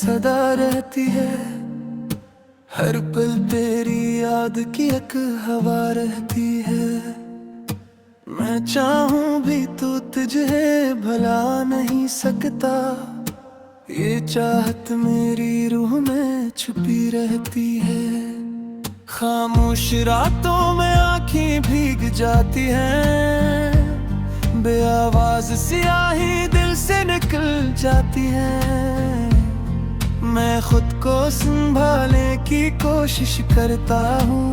सदा रहती है। हर पल तेरी याद की एक हवा रहती है। मैं चाहूं भी तो तुझे भला नहीं सकता। ये चाहत मेरी रूह में छुपी रहती है। खामोश रातों में आँखें भीग जाती हैं। बेआवाज स्याही दिल से निकल जाती है। मैं खुद को संभालने की कोशिश करता हूँ,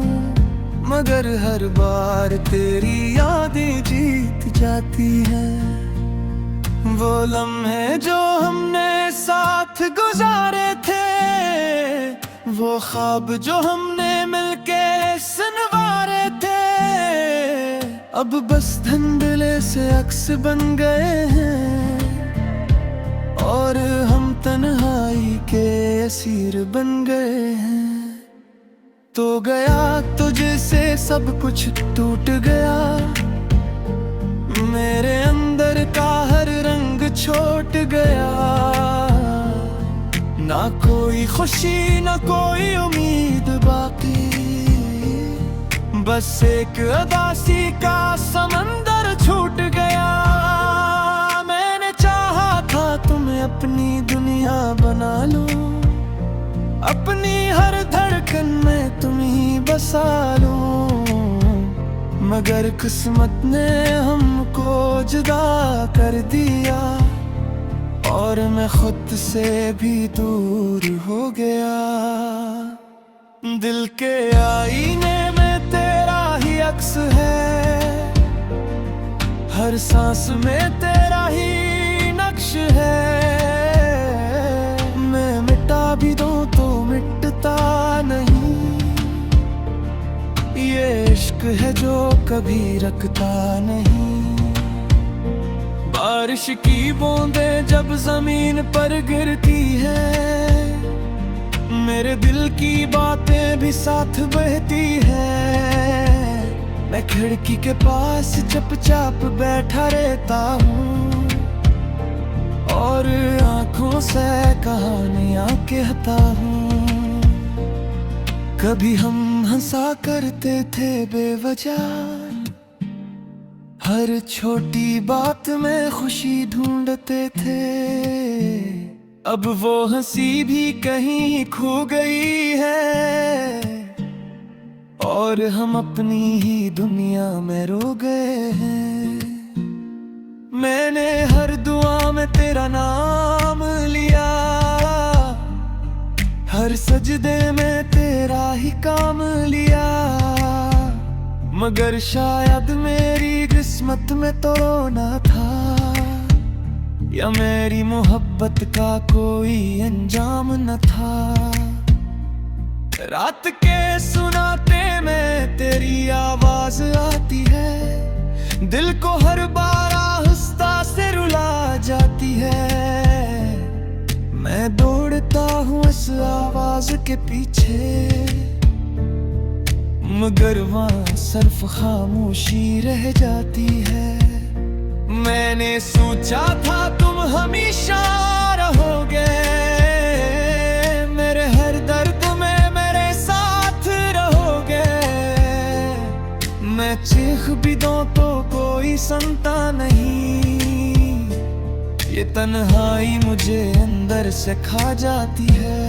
मगर हर बार तेरी यादें जीत जाती हैं। वो लम्हे जो हमने साथ गुजारे थे, वो ख्वाब जो हमने मिलके सुनवारे थे, अब बस धुंधले से अक्स बन गए हैं। और हम तन्हाई के असीर बन गए हैं। तो गया तुझसे सब कुछ टूट गया। मेरे अंदर का हर रंग छोट गया। ना कोई खुशी ना कोई उम्मीद बाकी, बस एक उदासी का समंदर छूट गया। मैंने चाहा था तुम्हें अपनी दुनिया बना लूं, अपनी हर धड़कन में तुम ही बसा लूं, मगर किस्मत ने हमको जुदा कर दिया। और मैं खुद से भी दूर हो गया। दिल के आईने में तेरा ही अक्स है। हर सांस में तेरा ही नक्श है। मैं मिटा भी दूं तो मिटता नहीं। ये इश्क है जो कभी रखता नहीं। बारिश की बूंदें जब जमीन पर गिरती है, मेरे दिल की बातें भी साथ बहती है। मैं खिड़की के पास चुपचाप बैठा रहता हूँ, और आंखों से कहानियां कहता हूँ। कभी हम हंसा करते थे बेवजह, हर छोटी बात में खुशी ढूंढते थे। अब वो हंसी भी कहीं खो गई है, और हम अपनी ही दुनिया में रो गए हैं। मैंने हर दुआ में तेरा नाम लिया, हर सजदे में तेरा ही काम लिया, मगर शायद मेरी किस्मत में तो रोना था, या मेरी मोहब्बत का कोई अंजाम न था। रात के सुनाते में तेरी आवाज आती है, दिल को हर बार आहिस्ता से रुला जाती है। मैं दौड़ता हूँ इस आवाज के पीछे, मगर वहाँ सिर्फ खामोशी रह जाती है। मैंने सोचा था तुम हमेशा रहोगे, मेरे हर दर्द में मेरे साथ रहोगे। मैं चीख भी दूं तो कोई सुनता नहीं, ये तन्हाई मुझे अंदर से खा जाती है।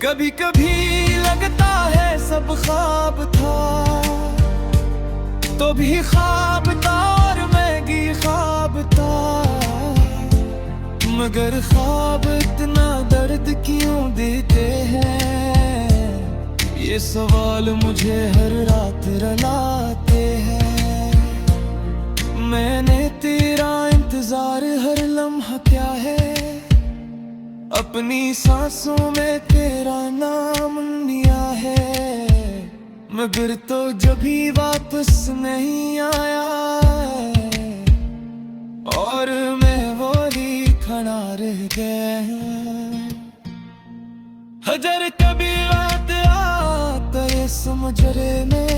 कभी कभी लगता है सब ख्वाब था, तो भी ख्वाब था और मैं भी ख्वाब था। मगर ख्वाब इतना दर्द क्यों देते हैं, ये सवाल मुझे हर रात रुलाते हैं। मैंने तेरा इंतजार हर लम्हा क्या है, अपनी सांसों में तेरा नाम लिया है, मगर तो जभी वापस नहीं आया। और मैं वो ही खड़ा रह गया। हजर कभी रात आता ये समझरे में,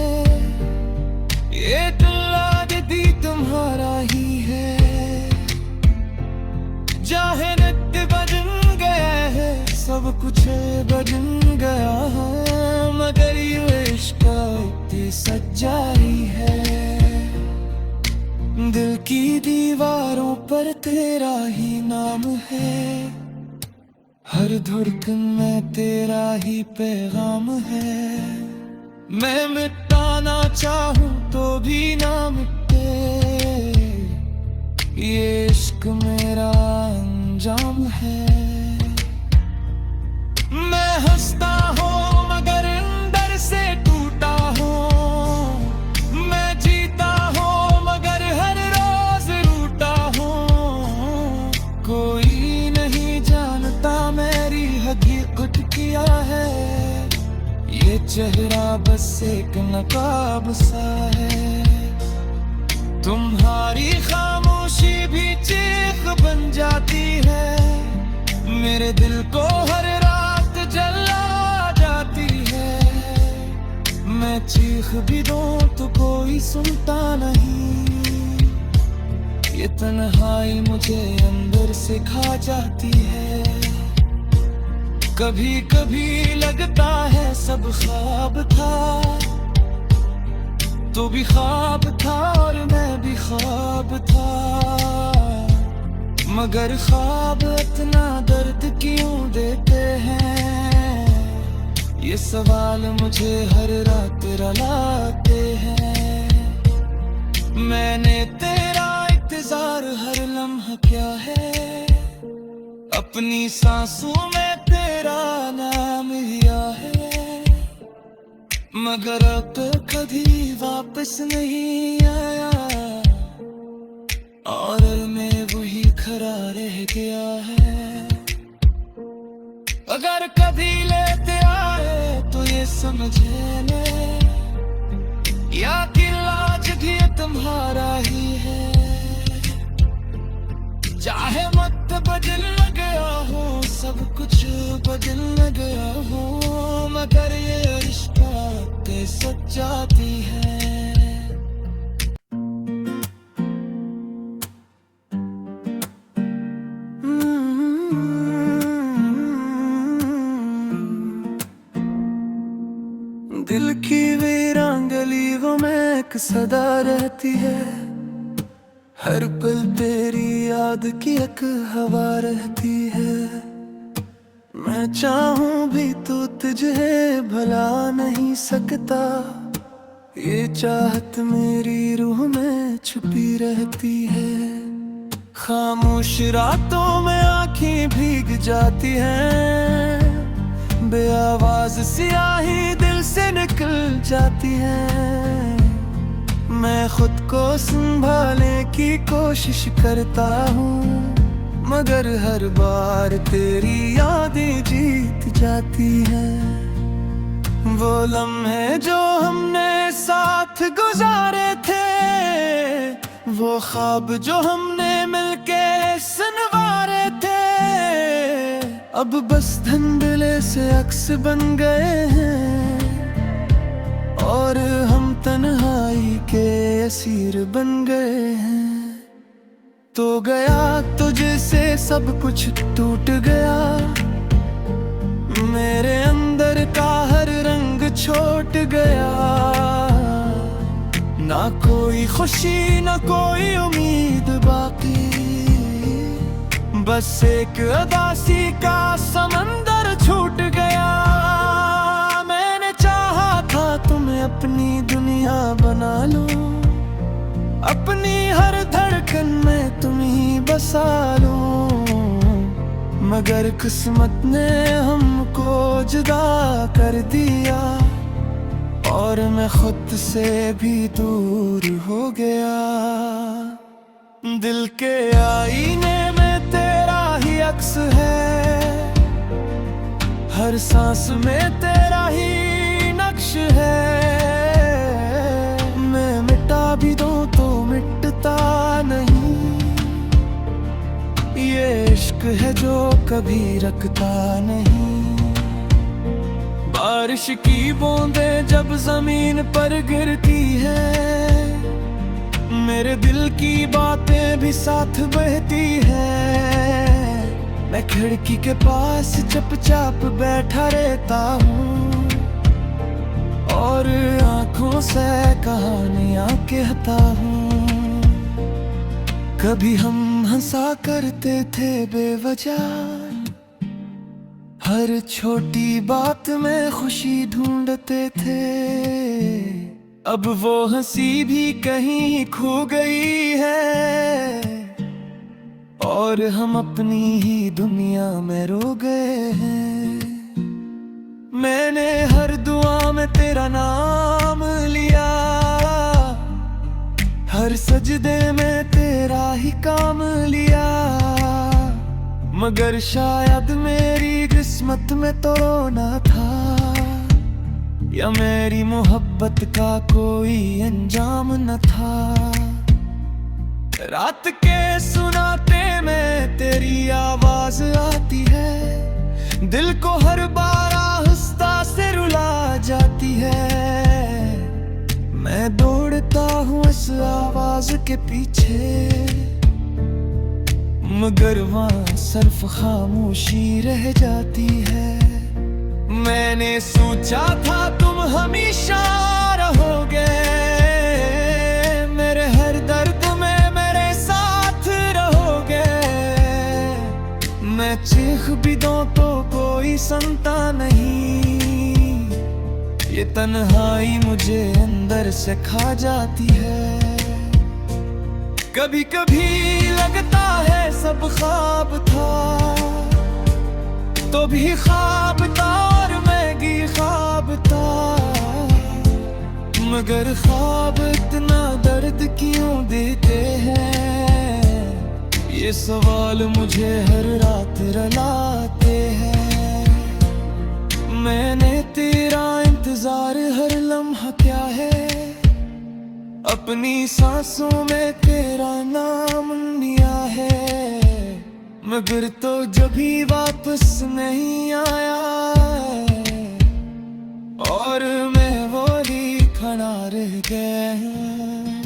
ये दिल आज दी तुम्हारा ही है। चाहे नित्य बजन गए कुछ बदल गया है, मगर ये इश्क इतनी सच्चाई है। दिल की दीवारों पर तेरा ही नाम है, हर धड़कन में तेरा ही पैगाम है। मैं मिटाना चाहूं तो भी ना मिटे, ये इश्क मेरा अंजाम है। मैं हंसता हूँ मगर अंदर से टूटा हूँ, मैं जीता हूँ मगर हर रोज रूठा हूँ। कोई नहीं जानता मेरी हकीकत क्या है, ये चेहरा बस एक नकाब सा है। तुम्हारी खामोशी भी चीख बन जाती है, मेरे दिल को हर रात जला जाती है। मैं चीख भी दूं तो कोई सुनता नहीं, ये तन्हाई मुझे अंदर से खा जाती है। कभी कभी लगता है सब ख्वाब था, तो भी ख्वाब था और मैं भी ख्वाब था। मगर ख्वाब इतना दर्द क्यों देते हैं, ये सवाल मुझे हर रात रुलाते हैं। मैंने तेरा इंतजार हर लम्हा क्या है, अपनी सांसों में तेरा नाम लिया है। मगर अब तो कभी वापस नहीं आया, और मैं वही खड़ा रह गया है। अगर कभी लेते आए तो ये समझे ले, या कि लाज भी तुम्हारा ही है। चाहे मत बदल गया हो, सब कुछ बदल गया हो, मगर ये रिश्ता ते सच्चाती है। दिल की वीरान गलियों में एक सदा रहती है, हर पल तेरी याद की एक हवा रहती है। मैं चाहूं भी तो तुझे भला नहीं सकता, ये चाहत मेरी रूह में छुपी रहती है। खामोश रातों में आंखें भीग जाती हैं, बेआवाज स्याही दिल से निकल जाती है। मैं खुद को संभालने की कोशिश करता हूँ, मगर हर बार तेरी यादें जीत जाती हैं। वो लम्हे जो हमने साथ गुजारे थे, वो ख्वाब जो हमने मिलके सुनवारे थे, अब बस धुंधले से अक्स बन गए हैं, और हम तन्हाई के असीर बन गए हैं। तो गया तुझसे सब कुछ टूट गया, मेरे अंदर का हर रंग छोड़ गया। ना कोई खुशी ना कोई उम्मीद बाकी, बस एक उदासी का समंदर छूट गया। मैंने चाहा था तुम्हें अपनी दुनिया बना लूं, अपनी हर धड़कन में तुम ही बसा लूं, मगर किस्मत ने हमको जुदा कर दिया, और मैं खुद से भी दूर हो गया। दिल के आईने में तेरा ही अक्स है, हर सांस में तेरा ही नक्श है। मैं मिटा भी दूं तो मिटता नहीं, ये इश्क है जो कभी रखता नहीं। बारिश की बूंदें जब जमीन पर गिरती है, मेरे दिल की बातें भी साथ बहती है। मैं खिड़की के पास चुपचाप बैठा रहता हूँ और आंखों से कहानियां कहता हूँ। कभी हम हंसा करते थे बेवजह, हर छोटी बात में खुशी ढूंढते थे। अब वो हंसी भी कहीं खो गई है और हम अपनी ही दुनिया में रो गए हैं। मैंने हर दुआ में तेरा नाम लिया, हर सजदे में तेरा ही काम लिया, मगर शायद मेरी किस्मत में तो रोना था, या मेरी मोहब्बत का कोई अंजाम न था। रात के सुनाते में तेरी आवाज आती है, दिल को हर बार आहिस्ता से रुला जाती है। मैं दौड़ता हूँ इस आवाज के पीछे, मगर वहाँ सिर्फ खामोशी रह जाती है। मैंने सोचा था तुम हमेशा रहोगे, मेरे हर दर्द में मेरे साथ रहोगे। मैं चीख भी दूं तो कोई सुनता नहीं, ये तन्हाई मुझे अंदर से खा जाती है। कभी कभी लगता है सब ख्वाब था, तो भी ख्वाब था और मैं भी ख्वाब था, मगर ख्वाब इतना दर्द क्यों देते हैं, ये सवाल मुझे हर रात रुलाते हैं। मैंने तेरा इंतजार हर लम्हा क्या है, अपनी सांसों में तेरा नाम लिया है, मगर तो जब भी वापस नहीं आया और मैं वो ही खड़ा रह गया हूँ।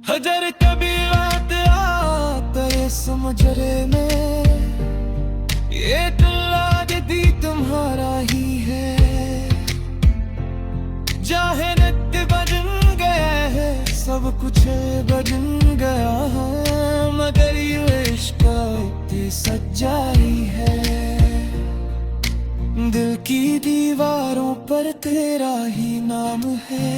हजर कभी बात आता है समझ रे में, ये दिल आज दी तुम्हारा ही है। चाहे नित्य बदल गया है, सब कुछ बदल गया है, मगर ये इश्क इतनी सच्चाई है। दिल की दीवारों पर तेरा ही नाम है,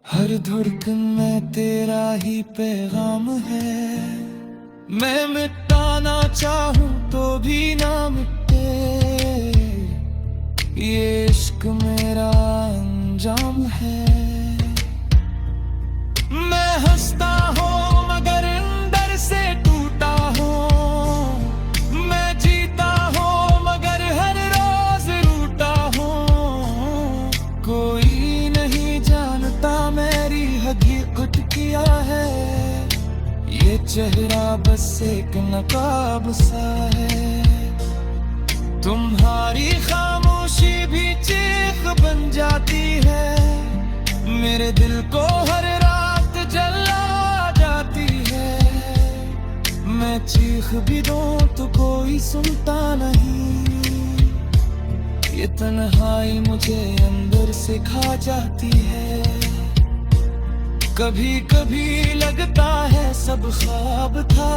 हर धड़कन में तेरा ही पैगाम है। मैं मिटाना चाहूं तो भी ना मिटे, ये इश्क मेरा अंजाम है। मैं हंसता हूँ मगर अंदर से टूटा हूँ, मैं जीता हूँ मगर हर रोज रूठा हूँ। कोई नहीं जानता मेरी हकीकत क्या है, ये चेहरा बस एक नकाब सा है। तुम्हारी खामोशी भी चीख बन जाती है, मेरे दिल को हर रात जला जाती है। मैं चीख भी दूं तो कोई सुनता नहीं, ये तन्हाई मुझे अंदर से खा जाती है। कभी कभी लगता है सब ख्वाब था,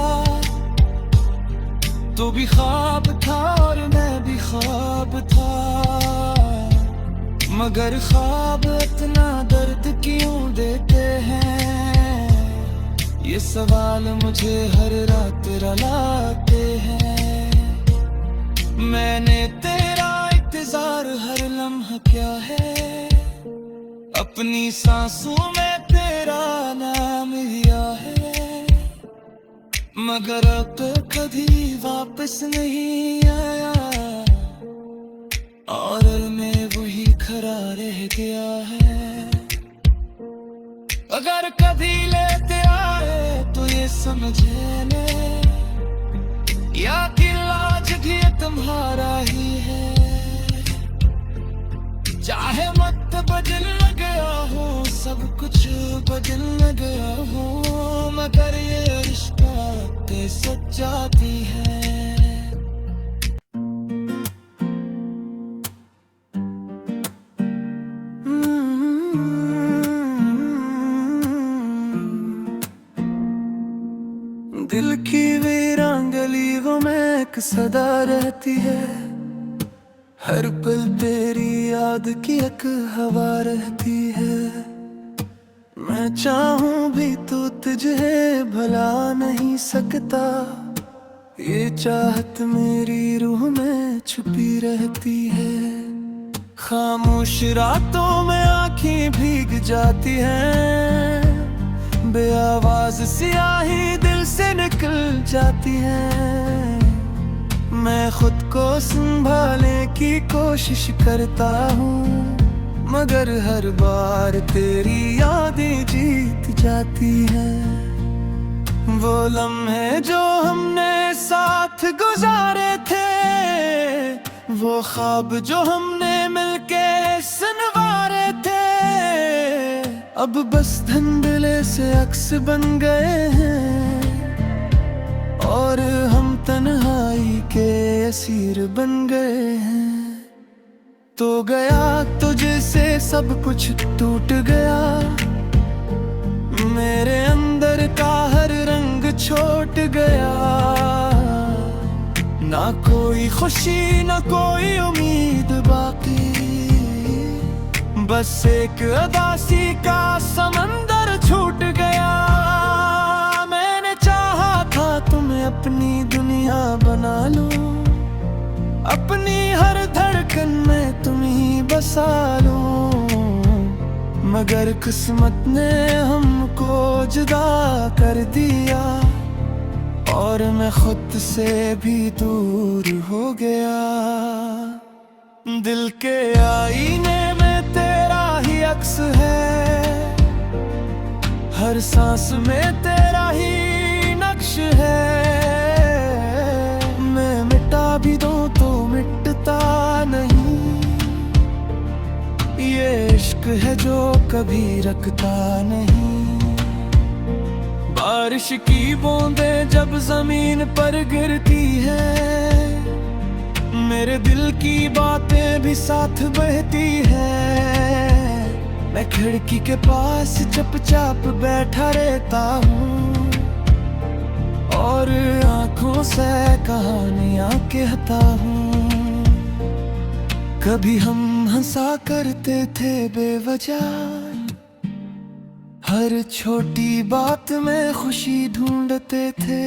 तो भी ख्वाब था और मैं भी ख्वाब था, मगर ख्वाब इतना दर्द क्यों देते हैं, ये सवाल मुझे हर रात रुलाते हैं। मैंने तेरा इंतजार हर लम्हा क्या है, अपनी सांसों में तेरा नाम लिया है, मगर अब कभी वापस नहीं आया और मैं वही खड़ा रह गया है। अगर कभी लेते आए तो ये समझ ले, या कि लाज भी तुम्हारा ही है। चाहे मत बदल गया हो सब कुछ बदल गया हूँ, मगर ये रिश्ता के सच्चाती है। दिल की वीरान गलियों में एक सदा रहती है, हर पल तेरी याद की एक हवा रहती है। मैं चाहूं भी तो तुझे भला नहीं सकता, ये चाहत मेरी रूह में छुपी रहती है। खामोश रातों में आँखें भीग जाती हैं, बेआवाज स्याही दिल से निकल जाती है। मैं खुद को संभालने की कोशिश करता हूँ, मगर हर बार तेरी यादें जीत जाती हैं। वो लम्हे जो हमने साथ गुजारे थे, वो ख्वाब जो हमने मिलके सुनवारे थे, अब बस धुंधले से अक्स बन गए हैं, और हम तन्हाई के असीर बन गए हैं। तो गया तुझसे सब कुछ टूट गया, मेरे अंदर का हर रंग छोट गया। ना कोई खुशी ना कोई उम्मीद बाकी, बस एक उदासी का समंदर छूट गया। मैंने चाहा था तुम्हें अपनी दुनिया बना लूं, अपनी हर धड़कन में तुम ही बसा लूं, मगर किस्मत ने हमको जुदा कर दिया, और मैं खुद से भी दूर हो गया। दिल के आईने में तेरा ही अक्स है, हर सांस में तेरा ही नक्श है। मैं मिटा भी दूं तो मिटता नहीं, ये इश्क है जो कभी रखता नहीं। बारिश की बूंदें जब जमीन पर गिरती है, मेरे दिल की बातें भी साथ बहती है। मैं खिड़की के पास चुपचाप बैठा रहता हूँ, और आँखों से कहानियाँ कहता हूँ। कभी हम हंसा करते थे बेवजह, हर छोटी बात में खुशी ढूंढते थे।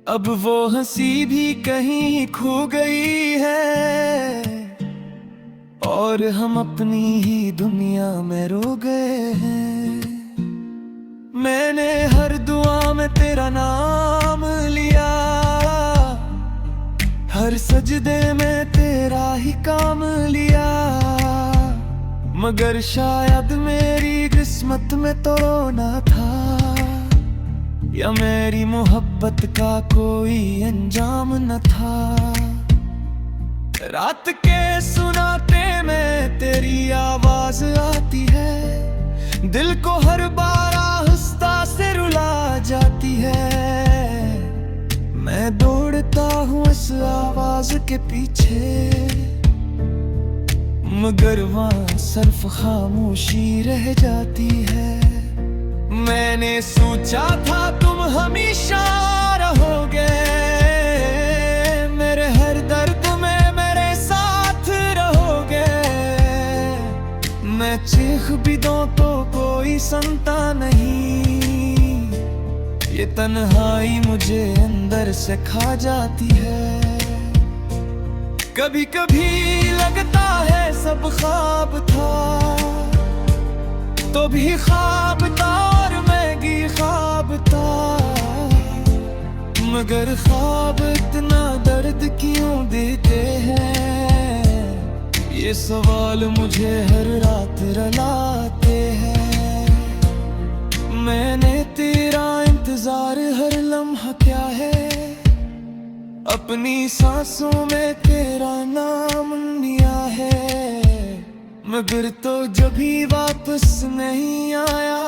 अब वो हंसी भी कहीं खो गई है, और हम अपनी ही दुनिया में रो गए हैं। मैंने हर दुआ में तेरा नाम लिया, हर सजदे में तेरा ही काम लिया, मगर शायद मेरी किस्मत में तो रोना था, या मेरी मोहब्बत का कोई अंजाम न था। रात के सुनाते में तेरी आवाज आती है, दिल को हर बार आहिस्ता से रुला जाती है। मैं दौड़ता हूँ इस आवाज के पीछे, मगर वहाँ सिर्फ खामोशी रह जाती है। मैंने सोचा था तुम हमेशा रहोगे, मेरे हर दर्द में मेरे साथ रहोगे। मैं चीख भी दूं तो कोई सुनता नहीं, ये तन्हाई मुझे अंदर से खा जाती है। कभी कभी लगता है सब ख्वाब था, तो भी ख्वाब था और मैं भी ख्वाब था, मगर ख्वाब इतना दर्द क्यों देते हैं, ये सवाल मुझे हर रात रुलाते हैं। मैंने तेरा इंतजार हर लम्हा क्या है, अपनी सांसों में तेरा नाम लिया है, मगर तो जब भी वापस नहीं आया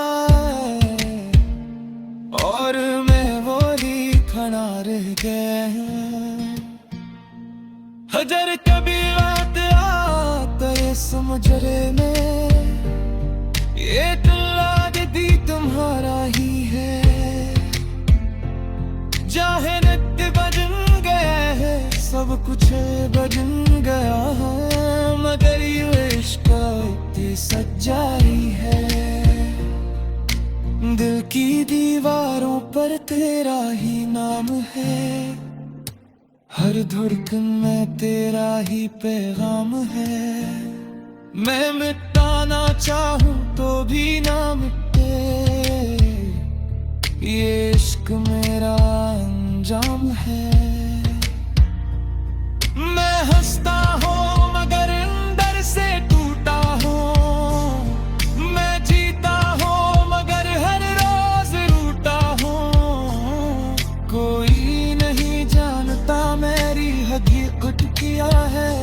और मैं वो ही खड़ा रह गया। हजर कभी बात आता है समझ रे में, ये दिल दी तुम्हारा ही है। चाहे नित्य बदल गया है, सब कुछ बदल गया है, मगर ये इश्क इतनी सच्चाई है। दिल की दीवारों पर तेरा ही नाम है, हर धड़कन में तेरा ही पैगाम है। मैं मिटाना चाहूं तो भी ना मिटे, ये इश्क मेरा अंजाम है। मैं हंसता हूँ मगर अंदर से टूटा हूँ, मैं जीता हूँ मगर हर रोज रूठा हूँ। कोई नहीं जानता मेरी हकीकत क्या है,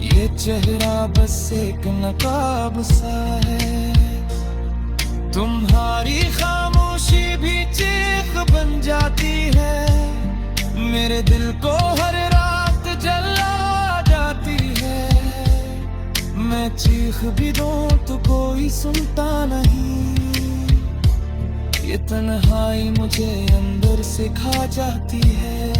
ये चेहरा बस एक नकाब सा है। तुम्हारी खामोशी भी चीख बन जाती है, मेरे दिल को हर रात जला जाती है। मैं चीख भी दूं तो कोई सुनता नहीं, ये तन्हाई मुझे अंदर से खा जाती है।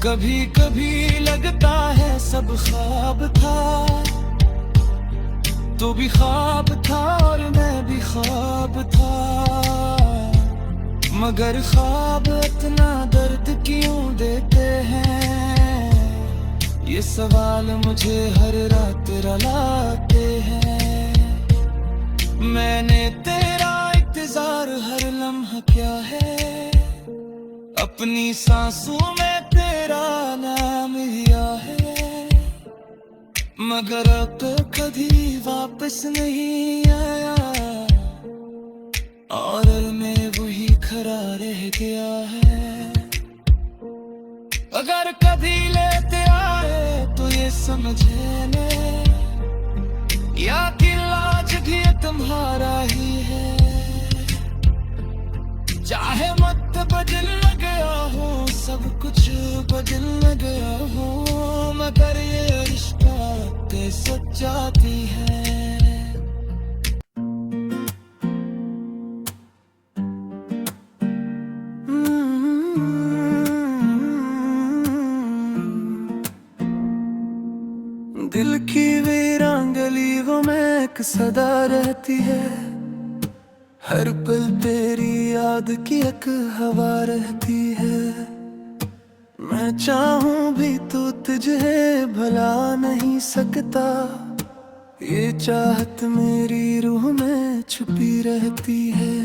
कभी कभी लगता है सब ख्वाब था, तो भी ख्वाब था और मैं भी ख्वाब था। मगर ख्वाब इतना दर्द क्यों देते हैं, ये सवाल मुझे हर रात रुलाते हैं। मैंने तेरा इंतजार हर लम्हा क्या है, अपनी सांसों में तेरा नाम लिया है। मगर अब तो कभी वापस नहीं आया और मैं वही खड़ा रह गया है। अगर कभी लेते आए तो ये समझ ले, या कि लाज भी तुम्हारा ही है। चाहे मत बदल गया हो, सब कुछ बदल गया हो, मगर ये रिश्ता ते सच्चाती है। दिल की वीरान गलियों में एक सदा रहती है, हर पल तेरी याद की एक हवा रहती है। मैं चाहूं भी तो तुझे भला नहीं सकता, ये चाहत मेरी रूह में छुपी रहती है।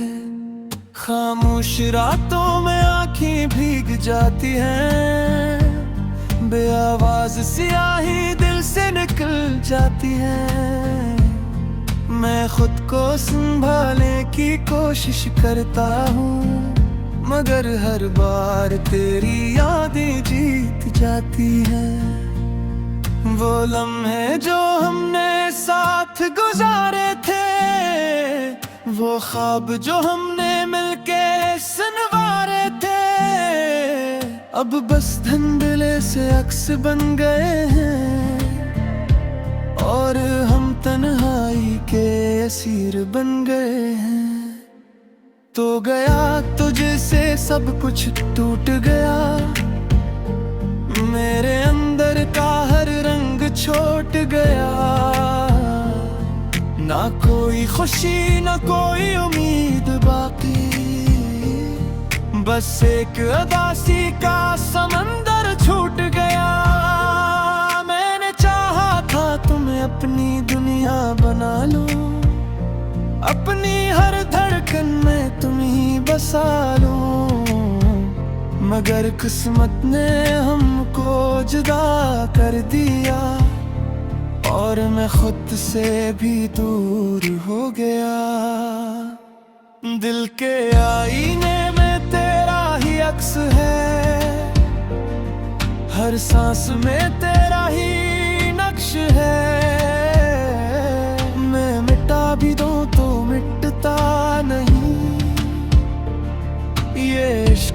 खामोश रातों में आँखें भीग जाती हैं, बेआवाज स्याही दिल से निकल जाती है। मैं खुद को संभालने की कोशिश करता हूँ, मगर हर बार तेरी यादें जीत जाती हैं। वो लम्हे जो हमने साथ गुजारे थे, वो ख्वाब जो हमने मिलके सुनवारे थे, अब बस धुंधले से अक्स बन गए हैं और हम तन्हाई के असीर बन गए हैं। तो गया तुझसे सब कुछ टूट गया, मेरे अंदर का हर रंग छोड़ गया। ना कोई खुशी ना कोई उम्मीद बाकी, बस एक उदासी का समंदर छूट गया। मैंने चाहा था तुम्हें अपनी दुनिया बना लूं, अपनी हर धड़कन में तुम ही बसा लूं, मगर किस्मत ने हमको जुदा कर दिया और मैं खुद से भी दूर हो गया। दिल के आईने में तेरा ही अक्स है, हर सांस में तेरा ही नक्श है।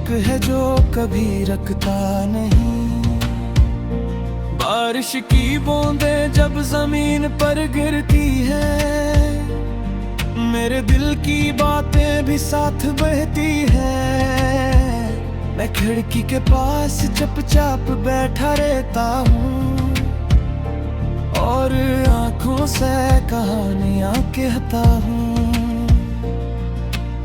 इश्क है जो कभी रखता नहीं। बारिश की बूंदें जब जमीन पर गिरती है, मेरे दिल की बातें भी साथ बहती है। मैं खिड़की के पास चुपचाप बैठा रहता हूँ और आंखों से कहानियां कहता हूँ।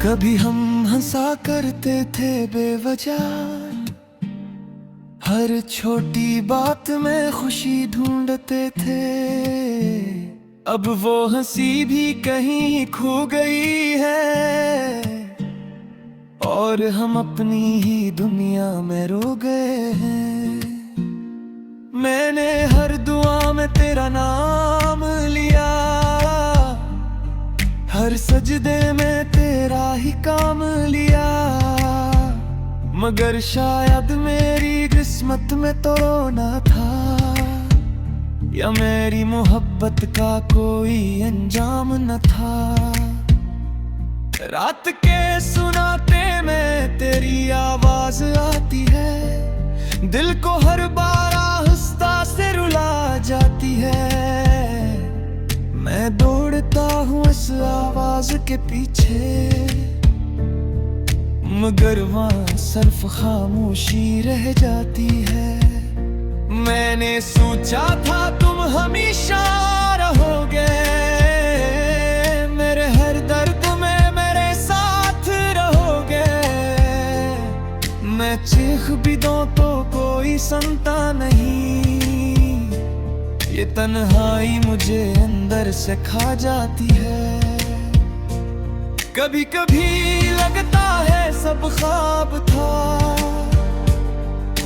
कभी हम हंसा करते थे बेवजह, हर छोटी बात में खुशी ढूंढते थे। अब वो हंसी भी कहीं खो गई है और हम अपनी ही दुनिया में रो गए हैं। मैंने हर दुआ में तेरा नाम लिया, हर सजदे में तेरा ही काम लिया, मगर शायद मेरी किस्मत में तो रोना था, या मेरी मोहब्बत का कोई अंजाम न था। रात के सुनाते में तेरी आवाज आती है, दिल को हर बार आहिस्ता से रुला जाती है। मैं दौड़ता हूँ इस आवाज के पीछे, मगर वहाँ सिर्फ खामोशी रह जाती है। मैंने सोचा था तुम हमेशा रहोगे, मेरे हर दर्द में मेरे साथ रहोगे। मैं चीख भी दूं तो कोई सुनता नहीं, ये तन्हाई मुझे अंदर से खा जाती है। कभी कभी लगता है सब ख्वाब था,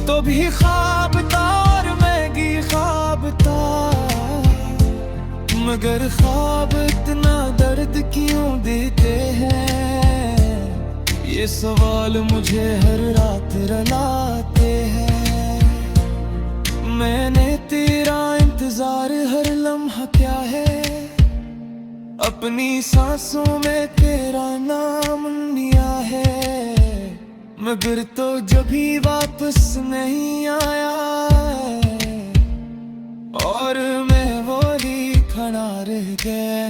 तो भी ख्वाब था और मैं भी ख्वाब था, मगर ख्वाब इतना दर्द क्यों देते हैं, ये सवाल मुझे हर रात रुलाते हैं। मैंने तेरा इंतजार हर लम्हा क्या है, अपनी सांसों में तेरा नाम लिया है, मगर तो जभी वापस नहीं आया और मैं वही खड़ा रह गया।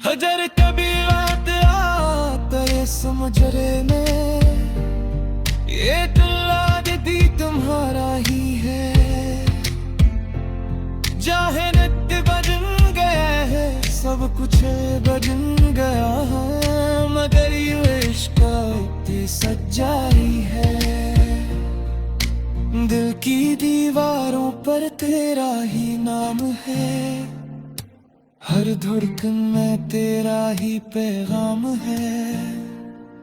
हजर कभी बात आता है समझरे में, ये दी तुम्हारा ही है। चाहे नित्य बदल गया है, सब कुछ बदल गया है, मगर ये इश्क इतनी सच्चाई है। दिल की दीवारों पर तेरा ही नाम है, हर धड़कन में तेरा ही पैगाम है।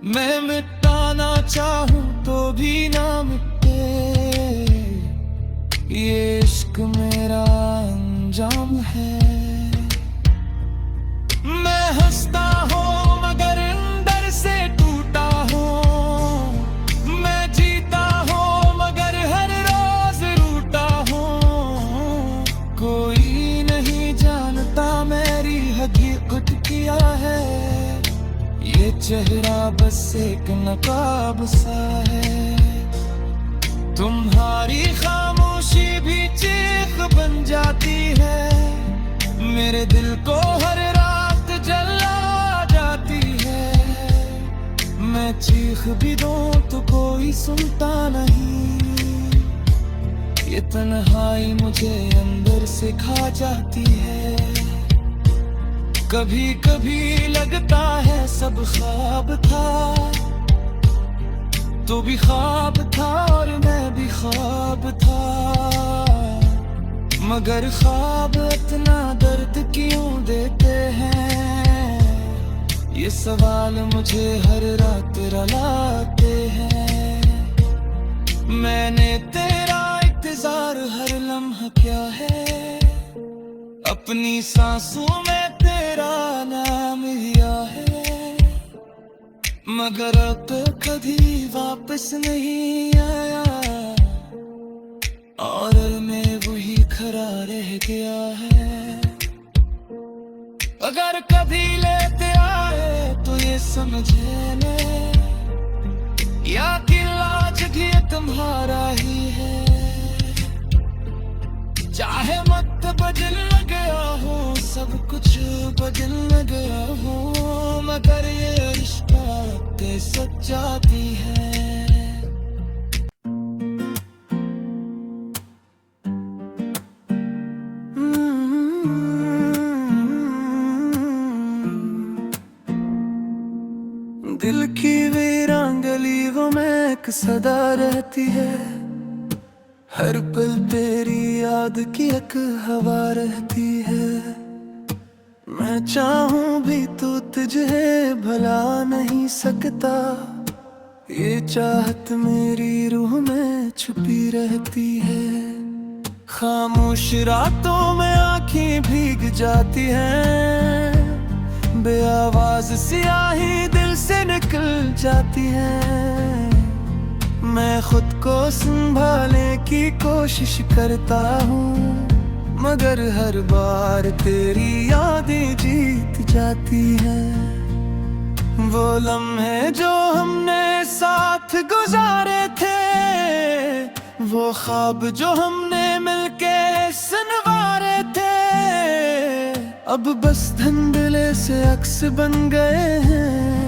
मैं मिटाना चाहूं तो भी ना मिटे, ये इश्क मेरा अंजाम है। मैं हंसता हूँ मगर अंदर से टूटा हूँ, मैं जीता हूँ मगर हर रोज रूठा हूँ। कोई नहीं जानता मेरी हकीकत क्या है, ये चेहरा बस एक नकाब सा है। तुम्हारी खामोशी भी चीख बन जाती है, मेरे दिल को हर रात जला जाती है। मैं चीख भी दूं तो कोई सुनता नहीं, ये तन्हाई मुझे अंदर से खा जाती है। कभी कभी लगता है सब ख्वाब था, तो भी ख्वाब था और मैं भी ख्वाब था, मगर ख्वाब इतना दर्द क्यों देते हैं, ये सवाल मुझे हर रात रुलाते हैं। मैंने तेरा इंतजार हर लम्हा क्या है, अपनी सांसों में तेरा नाम लिया है, मगर अब कभी वापस नहीं आया और मैं वही खड़ा रह गया है। अगर कभी लेते आए तो ये समझ ले, तुम्हारा ही है। चाहे वक्त बदल गया हो, सब कुछ बदल गया हो, मगर ये रिश्ता के सच्चाती है। दिल की वीरान गलियों में एक सदा रहती है, हर पल तेरी याद की एक हवा रहती है। मैं चाहूं भी तो तुझे भला नहीं सकता, ये चाहत मेरी रूह में छुपी रहती है। खामोश रातों में आंखें भीग जाती हैं, बेआवाज स्याही दिल से निकल जाती है। मैं खुद को संभालने की कोशिश करता हूँ, मगर हर बार तेरी यादें जीत जाती हैं। वो लम्हे जो हमने साथ गुजारे थे, वो ख्वाब जो हमने मिलके सुनवारे थे, अब बस धुंधले से अक्स बन गए हैं।